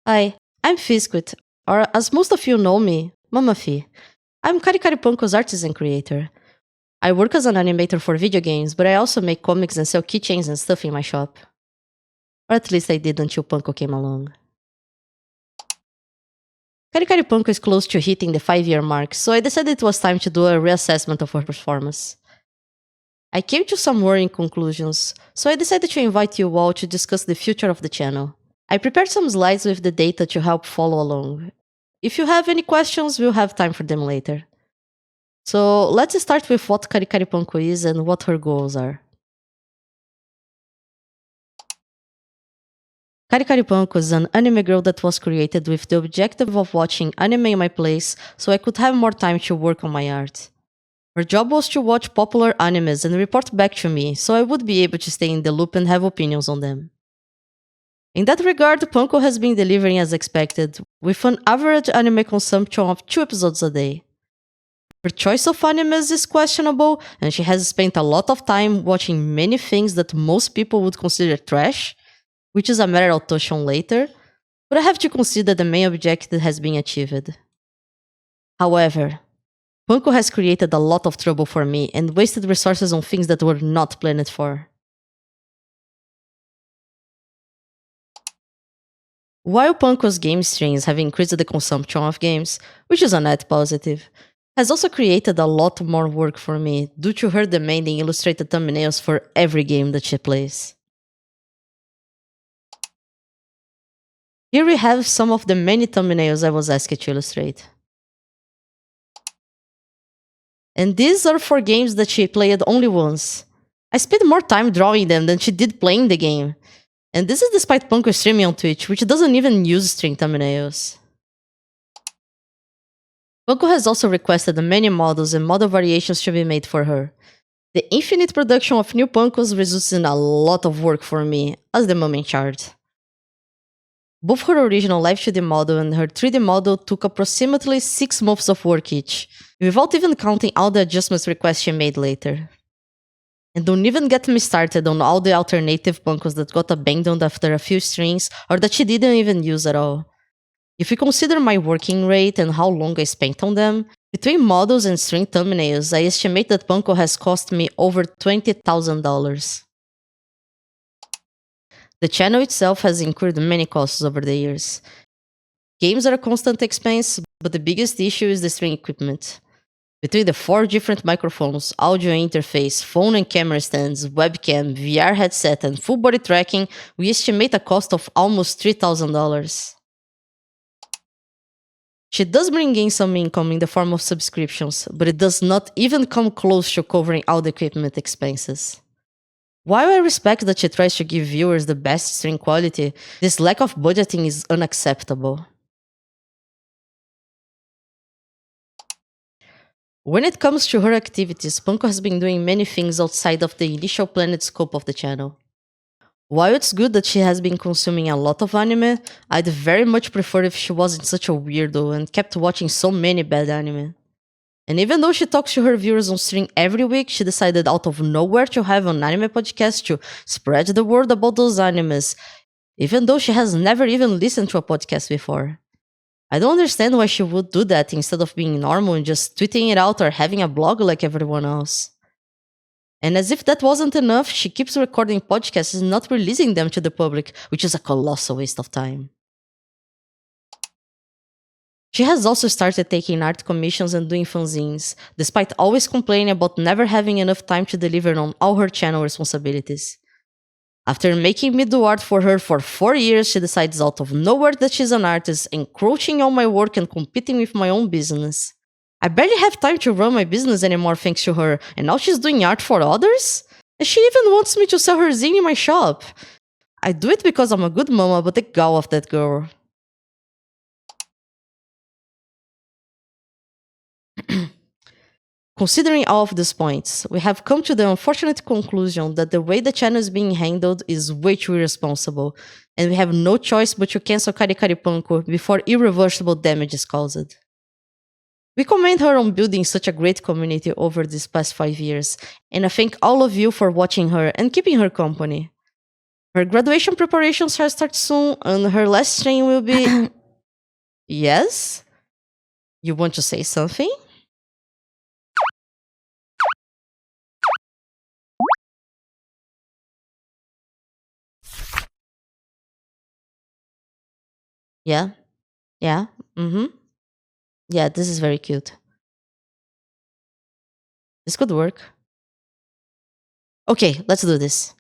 Hi, I'm Fisquit, or as most of you know me, Mama Fi. I'm Karikaripunko's artist and creator. I work as an animator for video games, but I also make comics and sell keychains and stuff in my shop. Or at least I did until Punko came along. Karikaripunko is close to hitting the 5-year mark, so I decided it was time to do a reassessment of her performance. I came to some worrying conclusions, so I decided to invite you all to discuss the future of the channel. I prepared some slides with the data to help follow along. If you have any questions, we'll have time for them later. So let's start with what Karikaripunko is and what her goals are. Karikaripunko is an anime girl that was created with the objective of watching anime in my place so I could have more time to work on my art. Her job was to watch popular animes and report back to me so I would be able to stay in the loop and have opinions on them. In that regard, Punko has been delivering as expected, with an average anime consumption of 2 episodes a day. Her choice of animes is questionable, and she has spent a lot of time watching many things that most people would consider trash, which is a matter I'll touch on later, but I have to consider the main objective has been achieved. However, Punko has created a lot of trouble for me and wasted resources on things that were not planned for. While Punko's game streams have increased the consumption of games, which is a net positive, has also created a lot more work for me due to her demanding illustrated thumbnails for every game that she plays. Here we have some of the many thumbnails I was asked to illustrate. And these are for games that she played only once. I spent more time drawing them than she did playing the game. And this is despite Punko streaming on Twitch, which doesn't even use string thumbnails. Punko has also requested many models and model variations to be made for her. The infinite production of new Punkos results in a lot of work for me, as the mom in charge. Both her original Live 2D model and her 3D model took approximately 6 months of work each, without even counting all the adjustments requests she made later. And don't even get me started on all the alternative Punkos that got abandoned after a few strings or that she didn't even use at all. If you consider my working rate and how long I spent on them, between models and string thumbnails, I estimate that Punko has cost me over $20,000. The channel itself has incurred many costs over the years. Games are a constant expense, but the biggest issue is the string equipment. Between the 4 different microphones, audio interface, phone and camera stands, webcam, VR headset, and full body tracking, we estimate a cost of almost $3,000. She does bring in some income in the form of subscriptions, but it does not even come close to covering all the equipment expenses. While I respect that she tries to give viewers the best stream quality, this lack of budgeting is unacceptable. When it comes to her activities, Punko has been doing many things outside of the initial planned scope of the channel. While it's good that she has been consuming a lot of anime, I'd very much prefer if she wasn't such a weirdo and kept watching so many bad anime. And even though she talks to her viewers on stream every week, she decided out of nowhere to have an anime podcast to spread the word about those animes, even though she has never even listened to a podcast before. I don't understand why she would do that instead of being normal and just tweeting it out or having a blog like everyone else. And as if that wasn't enough, she keeps recording podcasts and not releasing them to the public, which is a colossal waste of time. She has also started taking art commissions and doing fanzines, despite always complaining about never having enough time to deliver on all her channel responsibilities. After making me do art for her for 4 years, she decides out of nowhere that she's an artist, encroaching on my work and competing with my own business. I barely have time to run my business anymore thanks to her, and now she's doing art for others? And she even wants me to sell her zine in my shop. I do it because I'm a good mama, but the gall of that girl. Considering all of these points, we have come to the unfortunate conclusion that the way the channel is being handled is way too irresponsible, and we have no choice but to cancel Karikaripunko before irreversible damage is caused. We commend her on building such a great community over these past 5 years, and I thank all of you for watching her and keeping her company. Her graduation preparations have start soon, and her last train will be. Yes? You want to say something? Yeah? Yeah? Mm-hmm. Yeah, this is very cute. This could work. Okay, let's do this.